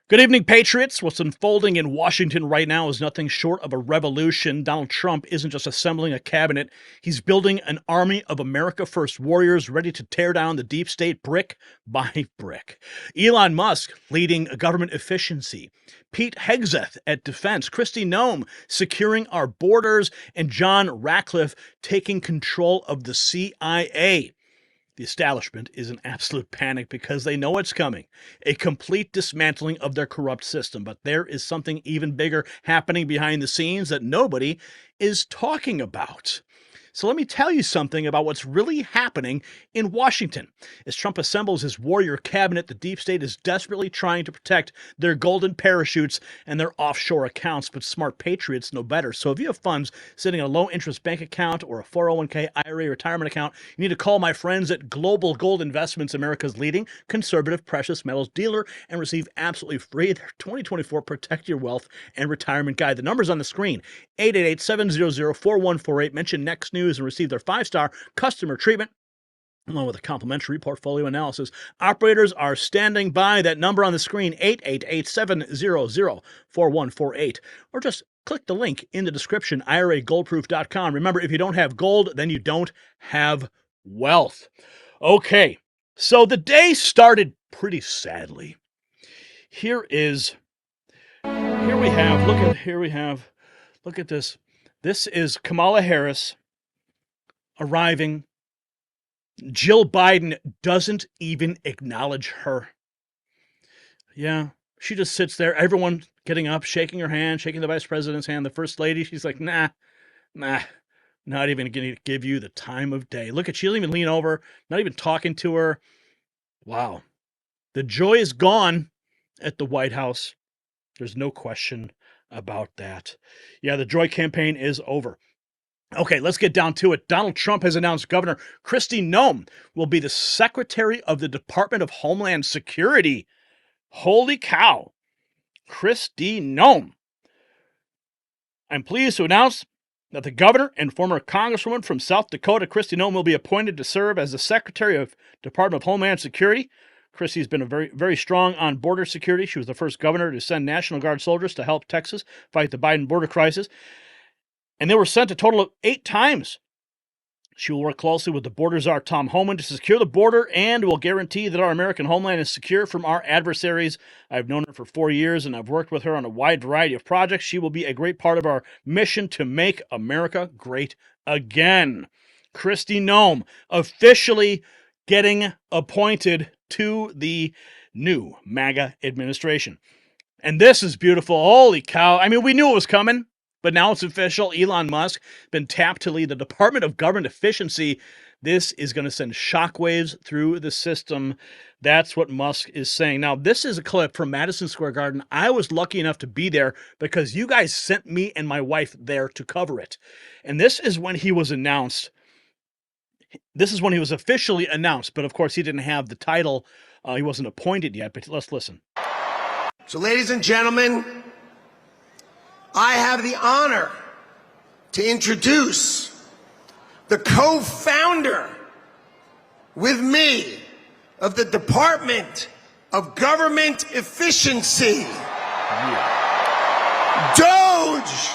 Good evening, Patriots. What's unfolding in Washington right now is nothing short of a revolution. Donald Trump isn't just assembling a cabinet, he's building an army of America First warriors ready to tear down the deep state brick by brick. Elon Musk leading government efficiency, Pete Hegseth at defense, Kristi Noem securing our borders, and John Ratcliffe taking control of the CIA. The establishment is in absolute panic because they know it's coming. A complete dismantling of their corrupt system. But there is something even bigger happening behind the scenes that nobody is talking about. So let me tell you something about what's really happening in Washington. As Trump assembles his warrior cabinet, the deep state is desperately trying to protect their golden parachutes and their offshore accounts, but smart patriots know better. So if you have funds sitting in a low-interest bank account or a 401k IRA retirement account, you need to call my friends at Global Gold Investments, America's leading conservative precious metals dealer, and receive absolutely free their 2024 Protect Your Wealth and Retirement Guide. The number's on the screen, 888-700-4148. Mention Next News and receive their 5-star customer treatment along with a complimentary portfolio analysis. Operators are standing by. That number on the screen, 888-700-4148, or just click the link in the description, IRAGoldproof.com. Remember, if you don't have gold, then you don't have wealth. Okay, so the day started pretty sadly. Here we have, look at this. This is Kamala Harris arriving. Jill Biden doesn't even acknowledge her. Yeah, she just sits there. Everyone getting up, shaking her hand, shaking the vice president's hand. The first lady, she's like, nah, not even going to give you the time of day. Look at, she doesn't even lean over, not even talking to her. Wow. The joy is gone at the White House. There's no question about that. Yeah, the joy campaign is over. Okay, let's get down to it. Donald Trump has announced Governor Kristi Noem will be the Secretary of the Department of Homeland Security. Holy cow. Kristi Noem. I'm pleased to announce that the governor and former congresswoman from South Dakota, Kristi Noem, will be appointed to serve as the Secretary of Department of Homeland Security. Kristi's been very, very strong on border security. She was the first governor to send National Guard soldiers to help Texas fight the Biden border crisis. And they were sent a total of 8 times. She will work closely with the border czar, Tom Homan, to secure the border and will guarantee that our American homeland is secure from our adversaries. I've known her for 4 years, and I've worked with her on a wide variety of projects. She will be a great part of our mission to make America great again. Kristi Noem officially getting appointed to the new MAGA administration. And this is beautiful. Holy cow. I mean, we knew it was coming. But now it's official. Elon Musk been tapped to lead the Department of Government Efficiency. This is going to send shockwaves through the system. That's what Musk is saying. Now, this is a clip from Madison Square Garden. I was lucky enough to be there because you guys sent me and my wife there to cover it. And this is when he was announced. This is when he was officially announced. But, of course, he didn't have the title. He wasn't appointed yet. But let's listen. So, ladies and gentlemen, I have the honor to introduce the co-founder with me of the Department of Government Efficiency, Doge,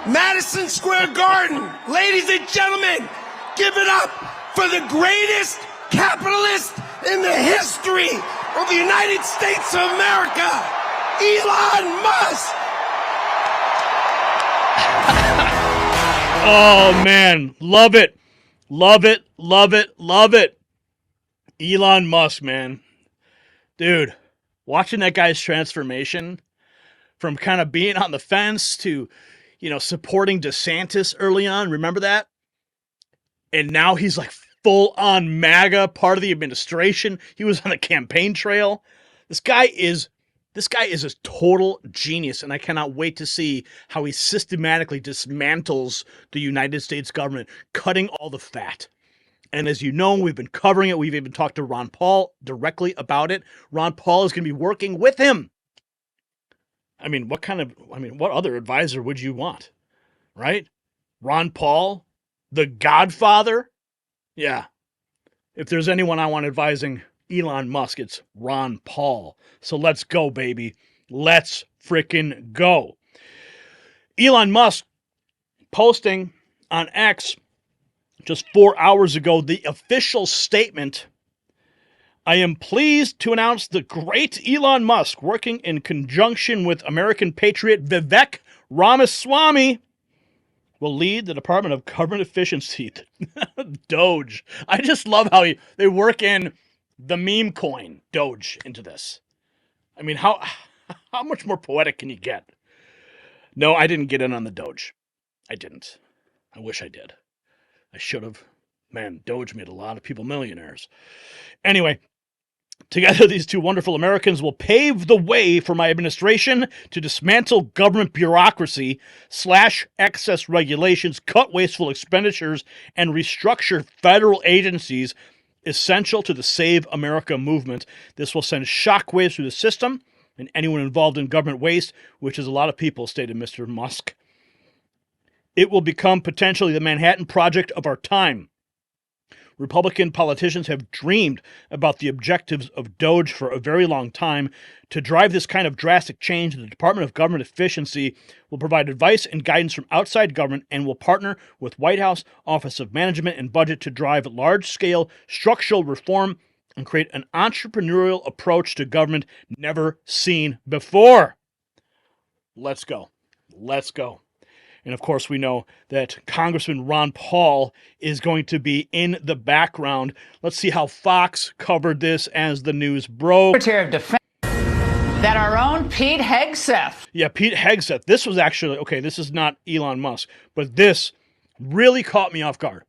Madison Square Garden. Ladies and gentlemen, give it up for the greatest capitalist in the history of the United States of America, Elon Musk. Oh, man. Love it. Love it. Love it. Love it. Elon Musk, man. Dude, watching that guy's transformation from kind of being on the fence to, supporting DeSantis early on. Remember that? And now he's like full on MAGA, part of the administration. He was on the campaign trail. This guy is a total genius, and I cannot wait to see how he systematically dismantles the United States government, cutting all the fat. And as you know, we've been covering it. We've even talked to Ron Paul directly about it. Ron Paul is going to be working with him. I mean, what other advisor would you want, right? Ron Paul, the Godfather? Yeah. If there's anyone I want advising Elon Musk. It's Ron Paul. So let's go, baby. Let's frickin' go. Elon Musk posting on X just 4 hours ago the official statement. I am pleased to announce the great Elon Musk, working in conjunction with American patriot Vivek Ramaswamy, will lead the Department of Government Efficiency. Doge. I just love how they work in the meme coin, Doge, into this. I mean, how much more poetic can you get? No, I didn't get in on the Doge. I didn't. I wish I did. I should have. Man, Doge made a lot of people millionaires. Anyway, together, these two wonderful Americans will pave the way for my administration to dismantle government bureaucracy, slash excess regulations, cut wasteful expenditures, and restructure federal agencies essential to the Save America movement. This will send shockwaves through the system and anyone involved in government waste, which is a lot of people, stated Mr. Musk. It will become potentially the Manhattan Project of our time. Republican politicians have dreamed about the objectives of Doge for a very long time. To drive this kind of drastic change, the Department of Government Efficiency will provide advice and guidance from outside government and will partner with White House Office of Management and Budget to drive large-scale structural reform and create an entrepreneurial approach to government never seen before. Let's go. Let's go. And of course, we know that Congressman Ron Paul is going to be in the background. Let's see how Fox covered this as the news broke. Secretary of Defense, that our own Pete Hegseth. Yeah, Pete Hegseth. This was actually, okay, this is not Elon Musk, but this really caught me off guard.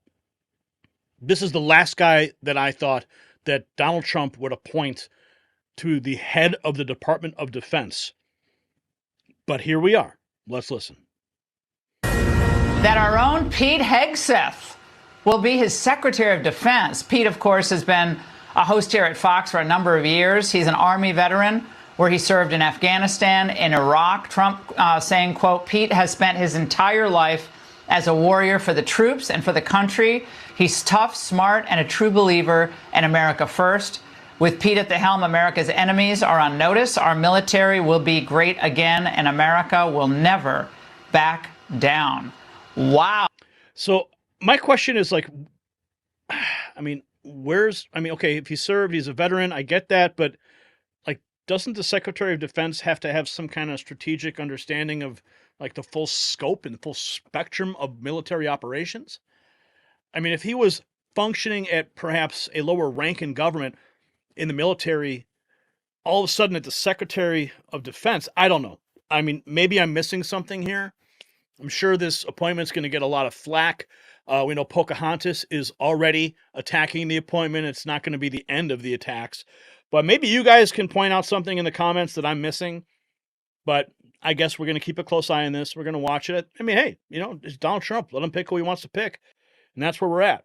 This is the last guy that I thought that Donald Trump would appoint to the head of the Department of Defense. But here we are. Let's listen. That our own Pete Hegseth will be his Secretary of Defense. Pete, of course, has been a host here at Fox for a number of years. He's an Army veteran where he served in Afghanistan, in Iraq. Trump saying, quote, Pete has spent his entire life as a warrior for the troops and for the country. He's tough, smart, and a true believer in America first. With Pete at the helm, America's enemies are on notice. Our military will be great again, and America will never back down. Wow. So my question is like, I mean, okay, if he served, he's a veteran, I get that, but like, doesn't the Secretary of Defense have to have some kind of strategic understanding of like the full scope and the full spectrum of military operations? I mean, if he was functioning at perhaps a lower rank in government in the military, all of a sudden at the Secretary of Defense, I don't know. I mean, maybe I'm missing something here. I'm sure this appointment's going to get a lot of flack. We know Pocahontas is already attacking the appointment. It's not going to be the end of the attacks. But maybe you guys can point out something in the comments that I'm missing. But I guess we're going to keep a close eye on this. We're going to watch it. I mean, hey, it's Donald Trump. Let him pick who he wants to pick. And that's where we're at.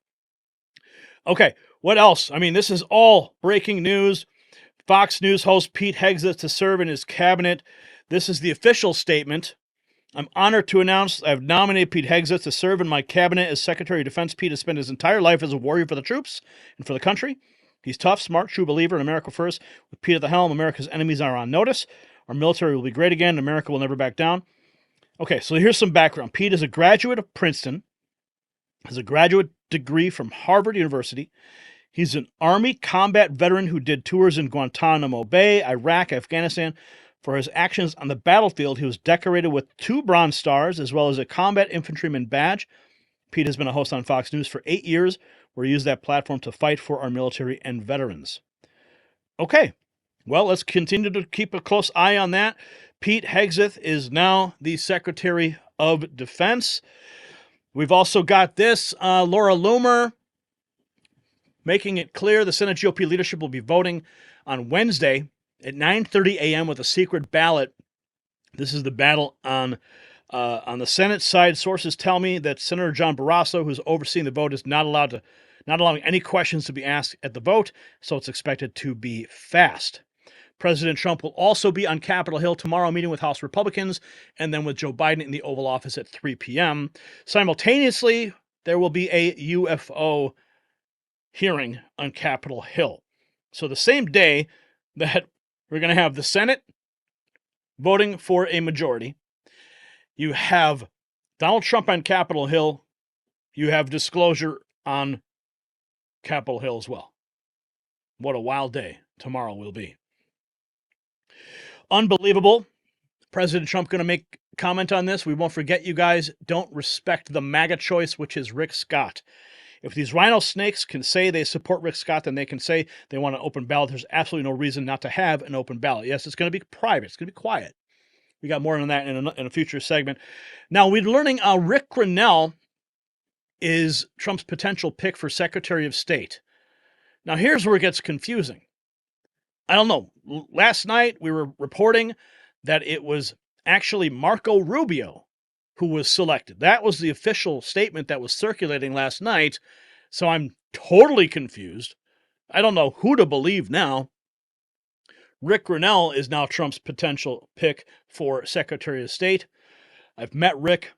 Okay, what else? I mean, this is all breaking news. Fox News host Pete Hegseth to serve in his cabinet. This is the official statement. I'm honored to announce I've nominated Pete Hegseth to serve in my cabinet as Secretary of Defense. Pete has spent his entire life as a warrior for the troops and for the country. He's tough, smart, true believer in America first. With Pete at the helm, America's enemies are on notice. Our military will be great again, and America will never back down. Okay, so here's some background. Pete is a graduate of Princeton, has a graduate degree from Harvard University. He's an Army combat veteran who did tours in Guantanamo Bay, Iraq, Afghanistan. For his actions on the battlefield, he was decorated with 2 Bronze Stars, as well as a Combat Infantryman badge. Pete has been a host on Fox News for 8 years, where he used that platform to fight for our military and veterans. Okay, well, let's continue to keep a close eye on that. Pete Hegseth is now the Secretary of Defense. We've also got this, Laura Loomer making it clear the Senate GOP leadership will be voting on Wednesday at 9:30 a.m. with a secret ballot. This is the battle on the Senate side. Sources tell me that Senator John Barrasso, who's overseeing the vote, is not allowing any questions to be asked at the vote, so it's expected to be fast. President Trump will also be on Capitol Hill tomorrow, meeting with House Republicans, and then with Joe Biden in the Oval Office at 3 p.m. Simultaneously, there will be a UFO hearing on Capitol Hill. So the same day that we're going to have the Senate voting for a majority, you have Donald Trump on Capitol Hill, you have disclosure on Capitol Hill as well. What a wild day tomorrow will be. Unbelievable. President Trump going to make comment on this. We won't forget, you guys don't respect the MAGA choice, which is Rick Scott. If these rhino snakes can say they support Rick Scott, then they can say they want an open ballot. There's absolutely no reason not to have an open ballot. Yes, it's going to be private. It's going to be quiet. We got more on that in a future segment. Now, we're learning Rick Grinnell is Trump's potential pick for Secretary of State. Now, here's where it gets confusing. I don't know. Last night, we were reporting that it was actually Marco Rubio who was selected. That was the official statement that was circulating last night. So I'm totally confused. I don't know who to believe now. Rick Grinnell is now Trump's potential pick for Secretary of State. I've met Rick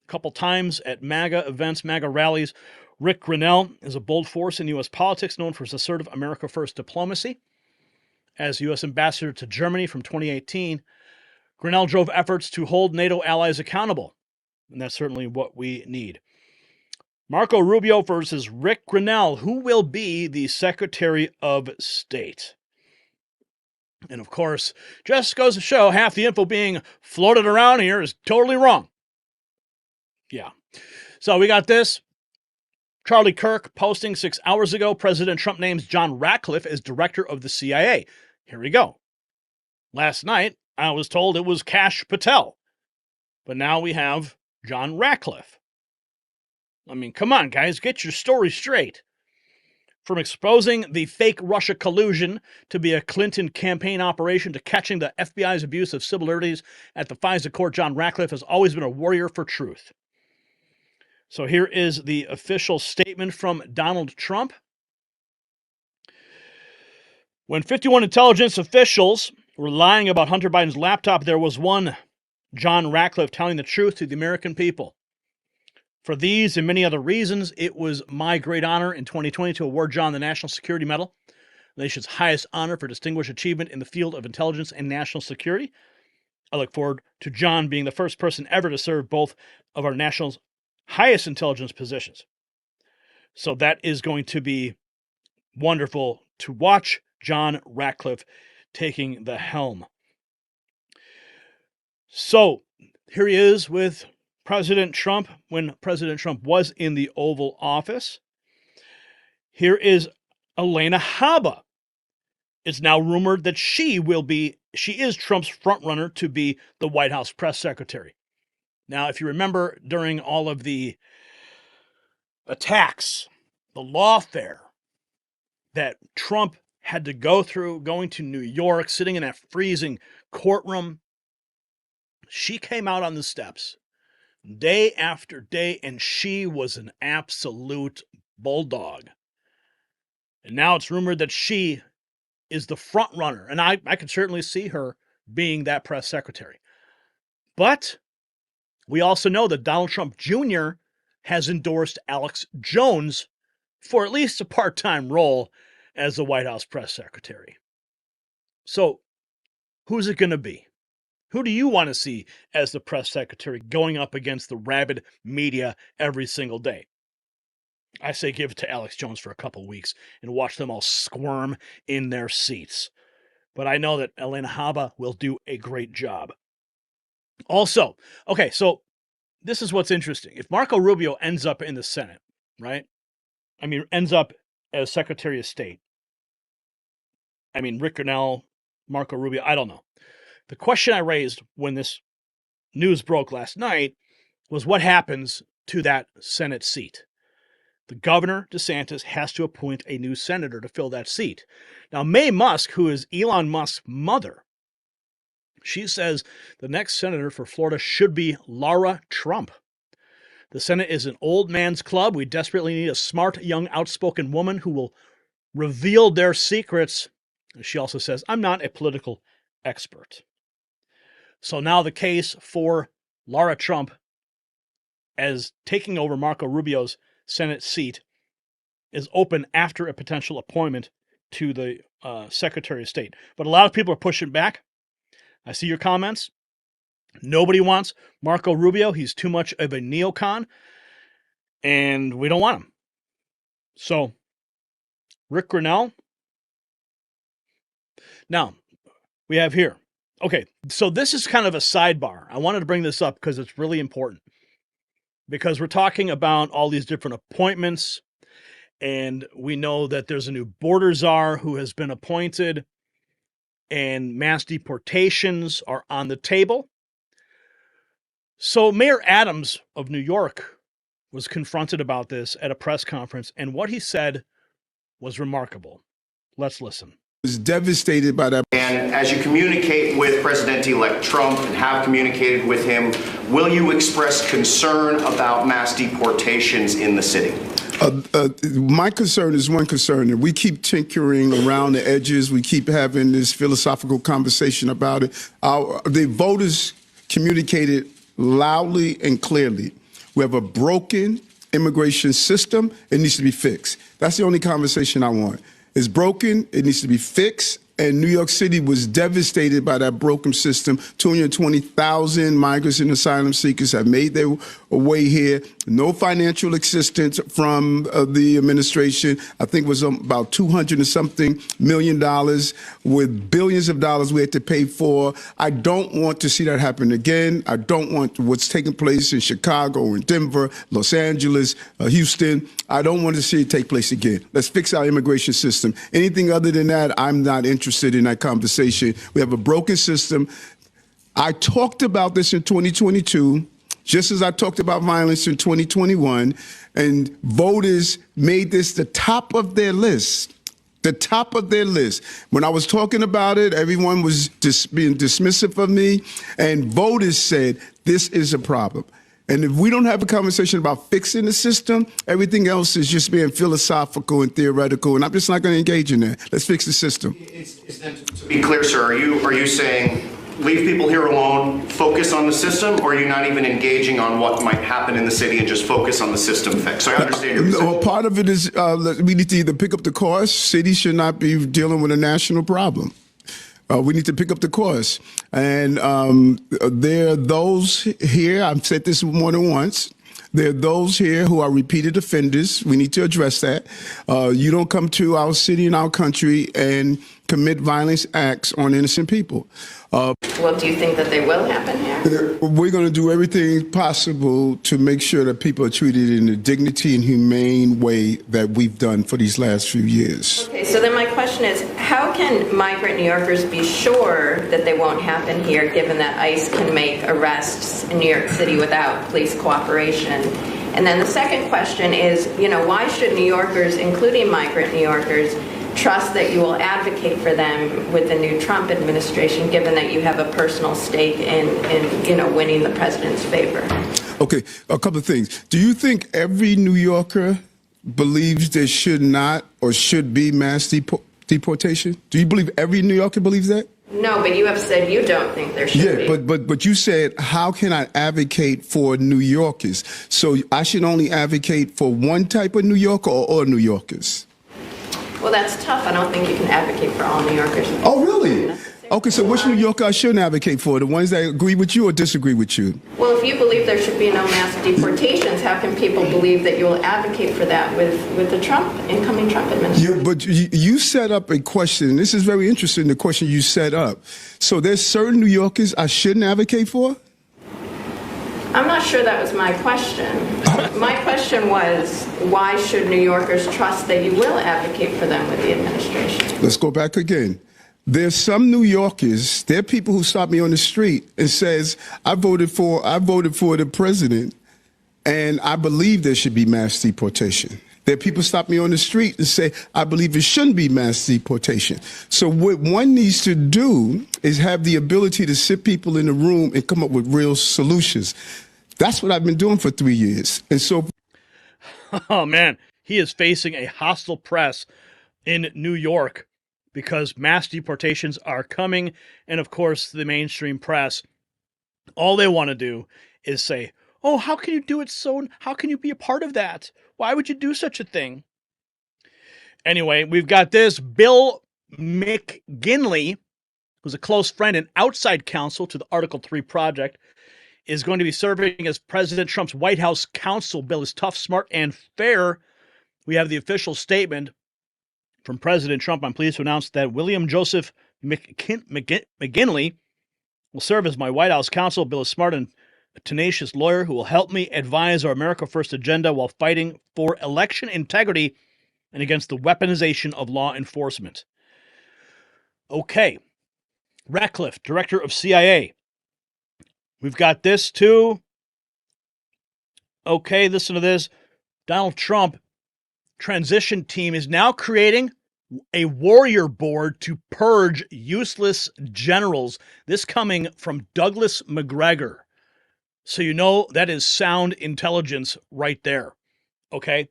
a couple times at MAGA events, MAGA rallies. Rick Grinnell is a bold force in U.S. politics, known for his assertive America First diplomacy. As U.S. ambassador to Germany from 2018, Grinnell drove efforts to hold NATO allies accountable, and that's certainly what we need. Marco Rubio versus Rick Grinnell. Who will be the Secretary of State? And of course, just goes to show half the info being floated around here is totally wrong. Yeah. So we got this. Charlie Kirk posting 6 hours ago, President Trump names John Ratcliffe as director of the CIA. Here we go. Last night, I was told it was Kash Patel. But now we have John Ratcliffe. I mean, come on, guys, get your story straight. From exposing the fake Russia collusion to be a Clinton campaign operation to catching the FBI's abuse of civil liberties at the FISA court, John Ratcliffe has always been a warrior for truth. So here is the official statement from Donald Trump. When 51 intelligence officials were lying about Hunter Biden's laptop, there was one, John Ratcliffe, telling the truth to the American people. For these and many other reasons, it was my great honor in 2020 to award John the National Security Medal, the nation's highest honor for distinguished achievement in the field of intelligence and national security. I look forward to John being the first person ever to serve both of our nation's highest intelligence positions. So that is going to be wonderful to watch John Ratcliffe taking the helm. So here he is with President Trump when President Trump was in the Oval Office. Here is Elena Haba. It's now rumored that she is Trump's frontrunner to be the White House press secretary. Now, if you remember during all of the attacks, the lawfare that Trump had to go through, going to New York, sitting in that freezing courtroom, she came out on the steps day after day, and she was an absolute bulldog. And now it's rumored that she is the front runner, and I could certainly see her being that press secretary. But we also know that Donald Trump Jr. has endorsed Alex Jones for at least a part-time role as the White House press secretary. So who's it going to be? Who do you want to see as the press secretary going up against the rabid media every single day? I say give it to Alex Jones for a couple weeks and watch them all squirm in their seats. But I know that Elena Haba will do a great job. Also, okay, so this is what's interesting. If Marco Rubio ends up in the Senate, right? I mean, ends up as Secretary of State. I mean, Rick Grinnell, Marco Rubio, I don't know. The question I raised when this news broke last night was what happens to that Senate seat? The governor, DeSantis, has to appoint a new senator to fill that seat. Now, Mae Musk, who is Elon Musk's mother, she says the next senator for Florida should be Laura Trump. The Senate is an old man's club. We desperately need a smart, young, outspoken woman who will reveal their secrets. She also says, I'm not a political expert. So now the case for Laura Trump as taking over Marco Rubio's Senate seat is open after a potential appointment to the Secretary of State. But a lot of people are pushing back. I see your comments. Nobody wants Marco Rubio. He's too much of a neocon, and we don't want him. So, Rick Grinnell. Now, we have here. Okay, so this is kind of a sidebar. I wanted to bring this up because it's really important. Because we're talking about all these different appointments, and we know that there's a new border czar who has been appointed, and mass deportations are on the table. So Mayor Adams of New York was confronted about this at a press conference, and what he said was remarkable. Let's listen. Was devastated by that. And as you communicate with President-elect Trump and have communicated with him, will you express concern about mass deportations in the city? My concern is one concern, and we keep tinkering around the edges. We keep having this philosophical conversation about it. The voters communicated loudly and clearly. We have a broken immigration system. It needs to be fixed. That's the only conversation I want. It's broken. It needs to be fixed. And New York City was devastated by that broken system. 220,000 migrants and asylum seekers have made their way here. No financial assistance from the administration. I think it was about $200 and something million with billions of dollars we had to pay for. I don't want to see that happen again. I don't want what's taking place in Chicago and Denver, Los Angeles, Houston. I don't want to see it take place again. Let's fix our immigration system. Anything other than that, I'm not interested in that conversation. We have a broken system. I talked about this in 2022, just as I talked about violence in 2021, and voters made this the top of their list. The top of their list. When I was talking about it, everyone was being dismissive of me, and voters said, this is a problem. And if we don't have a conversation about fixing the system, everything else is just being philosophical and theoretical, and I'm just not going to engage in that. Let's fix the system. To be clear, sir, are you saying leave people here alone, focus on the system, or are you not even engaging on what might happen in the city and just focus on the system fix? So I understand your position. Well, part of it is we need to either pick up the course. Cities should not be dealing with a national problem. We need to pick up the course. And there are those here, I've said this more than once, there are those here who are repeated offenders. We need to address that. You don't come to our city and our country and commit violence acts on innocent people. Well, do you think that they will happen here? We're going to do everything possible to make sure that people are treated in a dignity and humane way that we've done for these last few years. Okay, so then my question is, how can migrant New Yorkers be sure that they won't happen here, given that ICE can make arrests in New York City without police cooperation? And then the second question is, why should New Yorkers, including migrant New Yorkers, trust that you will advocate for them with the new Trump administration, given that you have a personal stake in winning the president's favor? Okay, a couple of things. Do you think every New Yorker believes there should not or should be mass deportation? Do you believe every New Yorker believes that? No, but you have said you don't think there should be. Yeah, but you said, how can I advocate for New Yorkers? So I should only advocate for one type of New Yorker or all New Yorkers? Well, that's tough. I don't think you can advocate for all New Yorkers. Oh, really? Okay, so which New Yorker I shouldn't advocate for? The ones that agree with you or disagree with you? Well, if you believe there should be no mass deportations, how can people believe that you will advocate for that with the incoming Trump administration? But you set up a question. This is very interesting, the question you set up. So there's certain New Yorkers I shouldn't advocate for? I'm not sure that was my question. My question was, why should New Yorkers trust that you will advocate for them with the administration? Let's go back again. There's some New Yorkers, there are people who stop me on the street and says, I voted for the president, and I believe there should be mass deportation. There are people stop me on the street and say, I believe it shouldn't be mass deportation. So what one needs to do is have the ability to sit people in the room and come up with real solutions. That's what I've been doing for 3 years. And so. Oh, man, he is facing a hostile press in New York because mass deportations are coming. And of course, the mainstream press, all they want to do is say, oh, how can you do it how can you be a part of that? Why would you do such a thing? Anyway, we've got this. Bill McGinley, who's a close friend and outside counsel to the Article 3 project, is going to be serving as President Trump's White House counsel. Bill is tough, smart, and fair. We have the official statement from President Trump. I'm pleased to announce that William Joseph McGinley will serve as my White House counsel. Bill is smart and a tenacious lawyer who will help me advise our America First agenda while fighting for election integrity and against the weaponization of law enforcement. Okay. Ratcliffe, director of CIA. We've got this too. Okay, listen to this. Donald Trump transition team is now creating a warrior board to purge useless generals. This coming from Douglas McGregor. So you know that is sound intelligence right there. Okay?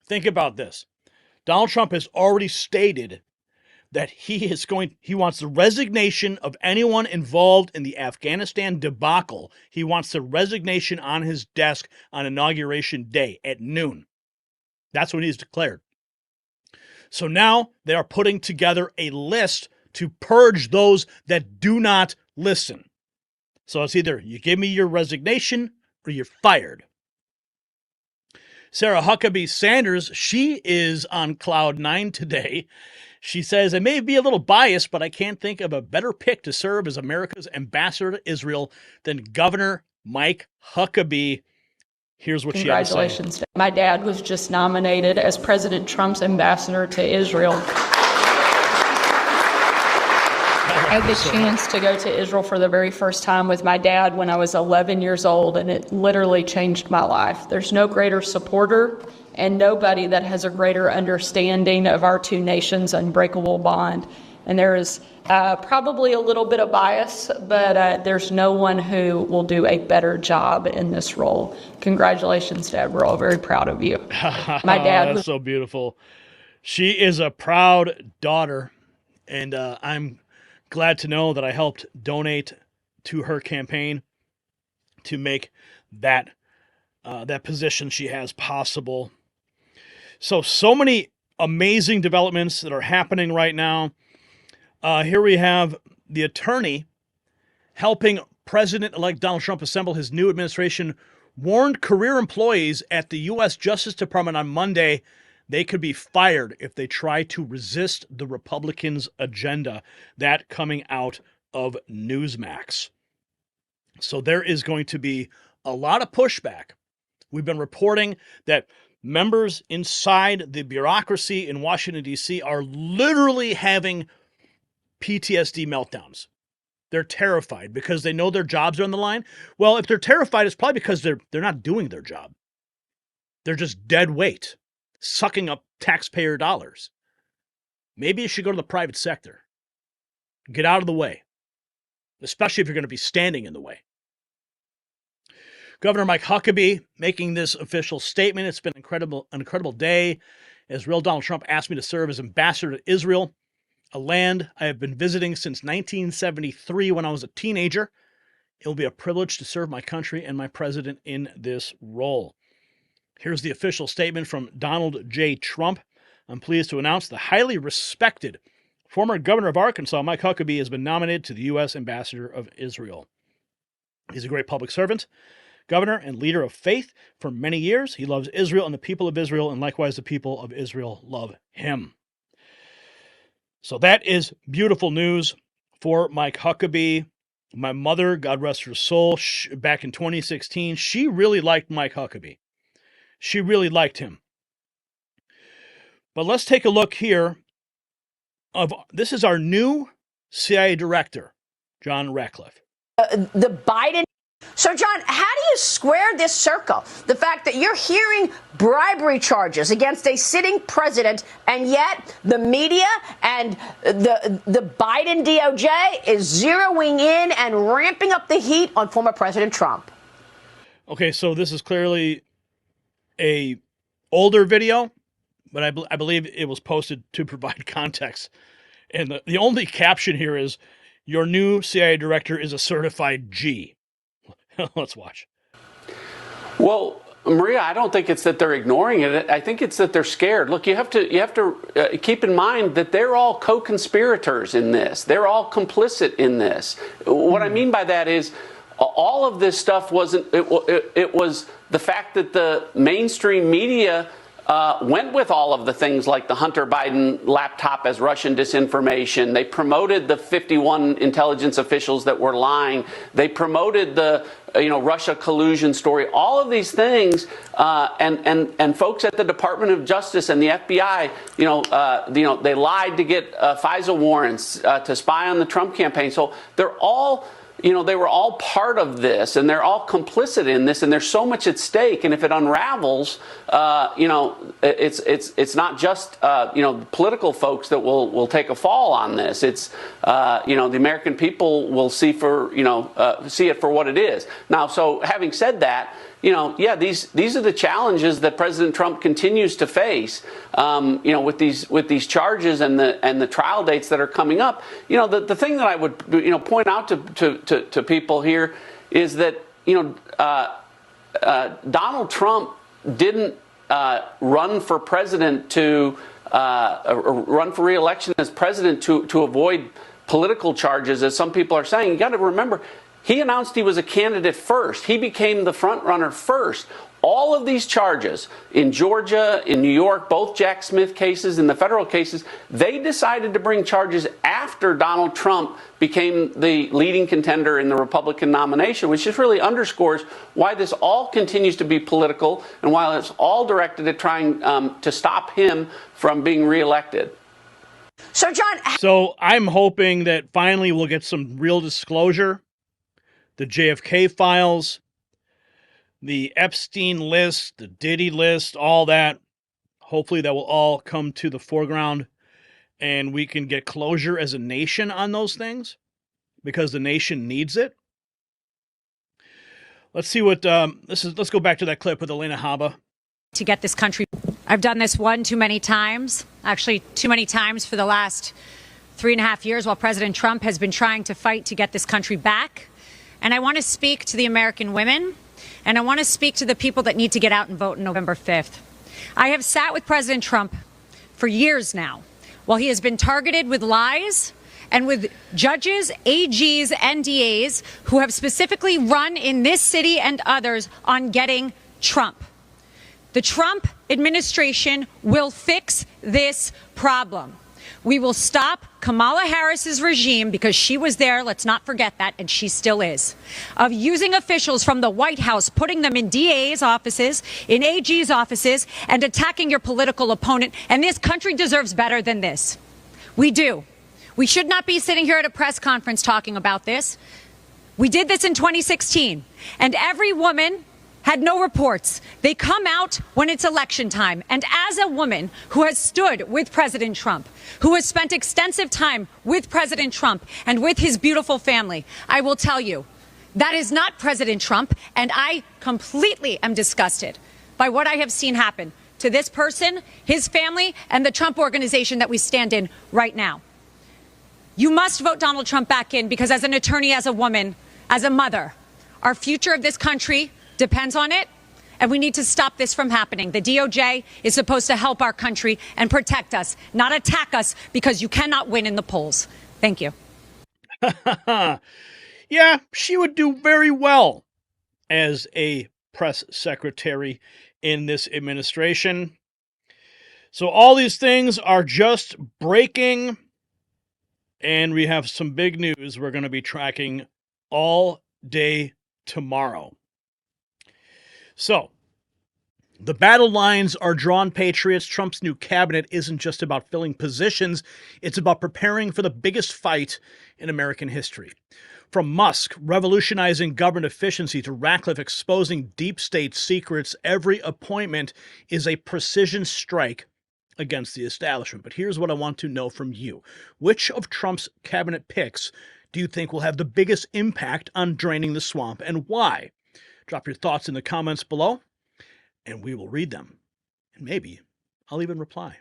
Think about this. Donald Trump has already stated that he wants the resignation of anyone involved in the Afghanistan debacle. He wants the resignation on his desk on Inauguration Day at noon. That's what he's declared. So now they are putting together a list to purge those that do not listen. So it's either you give me your resignation or you're fired. Sarah Huckabee Sanders, she is on cloud nine today. She says, I may be a little biased, but I can't think of a better pick to serve as America's ambassador to Israel than Governor Mike Huckabee. Here's what she had to say. Congratulations. My dad was just nominated as President Trump's ambassador to Israel. I had the chance to go to Israel for the very first time with my dad when I was 11 years old, and it literally changed my life. There's no greater supporter and nobody that has a greater understanding of our two nations' unbreakable bond. And there is probably a little bit of bias, but there's no one who will do a better job in this role. Congratulations, Dad. We're all very proud of you. My dad was so beautiful. She is a proud daughter, and I'm glad to know that I helped donate to her campaign to make that position she has possible. So many amazing developments that are happening right now. Here we have the attorney helping President-elect Donald Trump assemble his new administration, warned career employees at the U.S. Justice Department on Monday they could be fired if they try to resist the Republicans' agenda. That coming out of Newsmax. So there is going to be a lot of pushback. We've been reporting that members inside the bureaucracy in Washington, D.C. are literally having PTSD meltdowns. They're terrified because they know their jobs are on the line. Well, if they're terrified, it's probably because they're not doing their job. They're just dead weight, sucking up taxpayer dollars. Maybe you should go to the private sector. Get out of the way, especially if you're going to be standing in the way. Governor Mike Huckabee making this official statement. It's been an incredible day as real Donald Trump asked me to serve as ambassador to Israel, a land I have been visiting since 1973 when I was a teenager. It will be a privilege to serve my country and my president in this role. Here's the official statement from Donald J. Trump. I'm pleased to announce the highly respected former governor of Arkansas, Mike Huckabee, has been nominated to the U.S. ambassador of Israel. He's a great public servant, governor, and leader of faith for many years. He loves Israel and the people of Israel, and likewise the people of Israel love him. So that is beautiful news for Mike Huckabee. My mother, God rest her soul, back in 2016, she really liked Mike Huckabee. She really liked him. But let's take a look here. This is our new CIA director, John Ratcliffe. The Biden. So, John, how do you square this circle? The fact that you're hearing bribery charges against a sitting president, and yet the media and the Biden DOJ is zeroing in and ramping up the heat on former President Trump. Okay, so this is clearly a older video, but I believe it was posted to provide context. And the only caption here is, your new CIA director is a certified G. Let's watch. Well, Maria, I don't think it's that they're ignoring it. I think it's that they're scared. Look, you have to keep in mind that they're all co-conspirators in this. They're all complicit in this. What I mean by that is all of this stuff wasn't. It was the fact that the mainstream media went with all of the things like the Hunter Biden laptop as Russian disinformation. They promoted the 51 intelligence officials that were lying. They promoted the Russia collusion story. All of these things, and folks at the Department of Justice and the FBI, they lied to get FISA warrants to spy on the Trump campaign. So they're all. They were all part of this, and they're all complicit in this, and there's so much at stake. And if it unravels, it's not just political folks that will take a fall on this. It's the American people will see it for what it is. Now, so having said that, these are the challenges that President Trump continues to face, with these charges and the trial dates that are coming up. The thing that I would point out to people here is that Donald Trump didn't run for president to run for re-election as president to avoid political charges, as some people are saying. You got to remember, he announced he was a candidate first. He became the front runner first. All of these charges in Georgia, in New York, both Jack Smith cases and the federal cases, they decided to bring charges after Donald Trump became the leading contender in the Republican nomination, which just really underscores why this all continues to be political and why it's all directed at trying to stop him from being reelected. So, John. So I'm hoping that finally we'll get some real disclosure. The JFK files, the Epstein list, the Diddy list, all that. Hopefully that will all come to the foreground and we can get closure as a nation on those things because the nation needs it. Let's see what let's go back to that clip with Elena Haba. To get this country. I've done this one too many times, actually too many times for the last 3.5 years while President Trump has been trying to fight to get this country back. And I want to speak to the American women, and I want to speak to the people that need to get out and vote on November 5th. I have sat with President Trump for years now, while he has been targeted with lies and with judges, AGs, and DAs who have specifically run in this city and others on getting Trump. The Trump administration will fix this problem. We will stop Kamala Harris's regime, because she was there, let's not forget that, and she still is, of using officials from the White House, putting them in DA's offices, in AG's offices, and attacking your political opponent. And this country deserves better than this. We do. We should not be sitting here at a press conference talking about this. We did this in 2016, and every woman had no reports. They come out when it's election time. And as a woman who has stood with President Trump, who has spent extensive time with President Trump and with his beautiful family, I will tell you, that is not President Trump. And I completely am disgusted by what I have seen happen to this person, his family, and the Trump organization that we stand in right now. You must vote Donald Trump back in, because as an attorney, as a woman, as a mother, our future of this country depends on it, and we need to stop this from happening. The DOJ is supposed to help our country and protect us, not attack us, because you cannot win in the polls. Thank you. Yeah, she would do very well as a press secretary in this administration. So all these things are just breaking, and we have some big news we're going to be tracking all day tomorrow. So, the battle lines are drawn, patriots. Trump's new cabinet isn't just about filling positions. It's about preparing for the biggest fight in American history. From Musk revolutionizing government efficiency to Ratcliffe exposing deep state secrets, every appointment is a precision strike against the establishment. But here's what I want to know from you. Which of Trump's cabinet picks do you think will have the biggest impact on draining the swamp, and why? Drop your thoughts in the comments below, and we will read them. And maybe I'll even reply.